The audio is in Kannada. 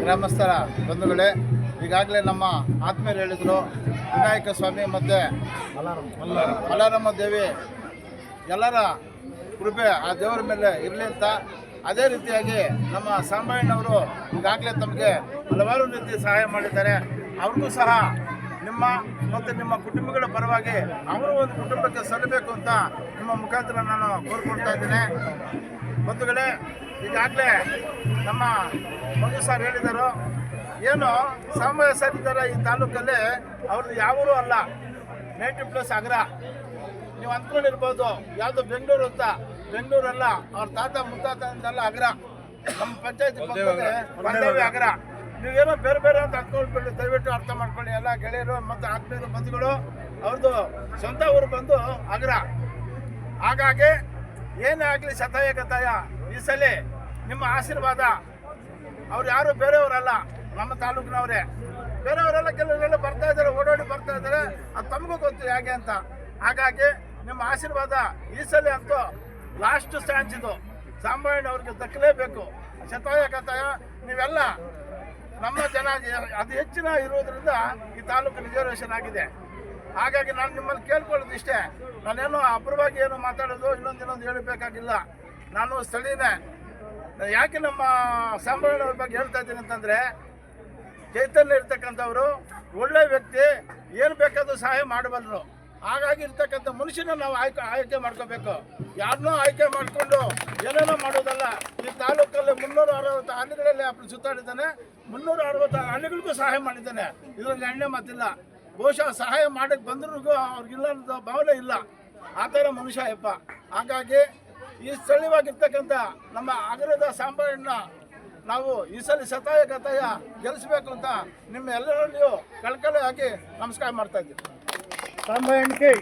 ಗ್ರಾಮಸ್ಥರ ಬಂಧುಗಳೇ, ಈಗಾಗಲೇ ನಮ್ಮ ಆತ್ಮೀಯರು ಹೇಳಿದರು, ವಿನಾಯಕ ಸ್ವಾಮಿ ಮತ್ತು ಮಲ್ಲಾರಮ್ಮ ದೇವಿ ಎಲ್ಲರ ಕೃಪೆ ಆ ದೇವರ ಮೇಲೆ ಇರಲಿ ಅಂತ. ಅದೇ ರೀತಿಯಾಗಿ ನಮ್ಮ ಸಾಂಬಯ್ಯನವರು ಈಗಾಗಲೇ ತಮಗೆ ಹಲವಾರು ರೀತಿ ಸಹಾಯ ಮಾಡಿದ್ದಾರೆ. ಅವ್ರಿಗೂ ಸಹ ನಿಮ್ಮ ಮತ್ತು ನಿಮ್ಮ ಕುಟುಂಬಗಳ ಪರವಾಗಿ ಅವರು ಒಂದು ಕುಟುಂಬಕ್ಕೆ ಸಲ್ಲಬೇಕು ಅಂತ ನಿಮ್ಮ ಮುಖಾಂತರ ನಾನು ಕೋರ್ಕೊಳ್ತಾ ಇದ್ದೇನೆ. ಬಂಧುಗಳೇ, ಈಗಾಗಲೇ ನಮ್ಮ ಮಧು ಸರ್ ಹೇಳಿದರು, ಏನು ಸಾಂಬಯ್ಯ ಸರ್ ಇದ್ದಾರೆ ಈ ತಾಲೂಕಲ್ಲಿ, ಅವ್ರದ್ದು ಯಾವೂ ಅಲ್ಲ, ನೇಟಿವ್ ಪ್ಲೇಸ್ ಅಗ್ರ. ನೀವು ಅಂದ್ಕೊಂಡಿರ್ಬೋದು ಯಾವುದೋ ಬೆಂಗಳೂರು ಅಂತ, ಬೆಂಗಳೂರಲ್ಲ, ಅವ್ರ ತಾತ ಮುತ್ತಾತಂದೆಲ್ಲ ಅಗ್ರ. ನಮ್ಮ ಪಂಚಾಯತ್ ಪಕ್ಕದಲ್ಲಿ ಅಗ್ರ. ನೀವೇನೋ ಬೇರೆ ಬೇರೆ ಅಂತ ಅಂದ್ಕೊಳ್ಬೇಡಿ, ದಯವಿಟ್ಟು ಅರ್ಥ ಮಾಡ್ಕೊಳ್ಳಿ. ಎಲ್ಲ ಗೆಳೆಯರು ಮತ್ತು ಆತ್ಮೀಯರು ಬಂಧುಗಳು ಅವ್ರದ್ದು ಸ್ವಂತ ಊರು ಬಂದು ಅಗ್ರ. ಹಾಗಾಗಿ ಏನೇ ಆಗಲಿ ಶತಾಯ ಗತಾಯ ಈ ಸಲ ನಿಮ್ಮ ಆಶೀರ್ವಾದ. ಅವ್ರು ಯಾರು ಬೇರೆಯವರಲ್ಲ, ನಮ್ಮ ತಾಲೂಕಿನವರೇ. ಬೇರೆಯವರೆಲ್ಲ ಕೆಲವರೆಲ್ಲ ಬರ್ತಾ ಇದ್ದಾರೆ, ಓಡಾಡಿ ಬರ್ತಾ ಇದ್ದಾರೆ, ಅದು ತಮಗೂ ಗೊತ್ತು ಹೇಗೆ ಅಂತ. ಹಾಗಾಗಿ ನಿಮ್ಮ ಆಶೀರ್ವಾದ ಈ ಸಲ ಅಂತೂ ಲಾಸ್ಟ್ ಸ್ಟ್ಯಾನ್ಸ್ ಇದು, ಸಾಂಬಯ್ಯನವ್ರಿಗೆ ದಕ್ಕಲೇಬೇಕು. ಶತಾಯ ಗತಾಯ ನೀವೆಲ್ಲ ನಮ್ಮ ಜನ ಅದು ಹೆಚ್ಚಿನ ಇರುವುದರಿಂದ ಈ ತಾಲೂಕು ರಿಸರ್ವೇಷನ್ ಆಗಿದೆ. ಹಾಗಾಗಿ ನಾನು ನಿಮ್ಮಲ್ಲಿ ಕೇಳ್ಕೊಳ್ಳೋದು ಇಷ್ಟೇ, ನಾನೇನು ಅಪರವಾಗಿ ಏನು ಮಾತಾಡೋದು ಇನ್ನೊಂದು ಹೇಳಬೇಕಾಗಿಲ್ಲ. ನಾನು ಸ್ಥಳೀಯನೇ. ಯಾಕೆ ನಮ್ಮ ಸಾಂಬಯ್ಯನವ್ರ ಬಗ್ಗೆ ಹೇಳ್ತಾ ಇದ್ದೀನಿ ಅಂತಂದರೆ, ಚೈತನ್ಯ ಇರ್ತಕ್ಕಂಥವ್ರು ಒಳ್ಳೆ ವ್ಯಕ್ತಿ, ಏನು ಬೇಕಾದರೂ ಸಹಾಯ ಮಾಡಬಲ್ಲರು. ಹಾಗಾಗಿ ಇರ್ತಕ್ಕಂಥ ಮನುಷ್ಯನ ನಾವು ಆಯ್ಕೆ ಮಾಡ್ಕೋಬೇಕು. ಯಾರನ್ನೂ ಆಯ್ಕೆ ಮಾಡಿಕೊಂಡು ಏನೇನೋ ಮಾಡೋದಲ್ಲ. ಈ ತಾಲೂಕಲ್ಲಿ 360 ಹಳ್ಳಿಗಳಲ್ಲಿ ಅಪ್ಪ ಸುತ್ತಾಡಿದ್ದಾನೆ, 360 ಹಳ್ಳಿಗಳಿಗೂ ಸಹಾಯ ಮಾಡಿದ್ದಾನೆ. ಇದರಲ್ಲಿ ಎಣ್ಣೆ ಮಾತಿಲ್ಲ. ಬಹುಶಃ ಸಹಾಯ ಮಾಡಕ್ಕೆ ಬಂದ್ರಿಗೂ ಅವ್ರಿಗಿಲ್ಲ ಅನ್ನೋ ಭಾವನೆ ಇಲ್ಲ. ಆ ಥರ ಮನುಷ್ಯ ಯಪ್ಪ. ಹಾಗಾಗಿ ಈ ಸ್ಥಳೀಯವಾಗಿರ್ತಕ್ಕಂಥ ನಮ್ಮ ಅಗ್ರದ ಸಾಂಬಯ್ಯನ ನಾವು ಈ ಸಲ ಶತಾಯ ಗತಾಯ ಗೆಲ್ಲಿಸಬೇಕು ಅಂತ ನಿಮ್ಮ ಎಲ್ಲರಲ್ಲಿಯೂ ಕಳಕಳಿಯಾಗಿ ನಮಸ್ಕಾರ ಮಾಡ್ತಾ ಇದ್ದೀವಿ. ಸಾಂಬಯ್ಯನ ಕೈ.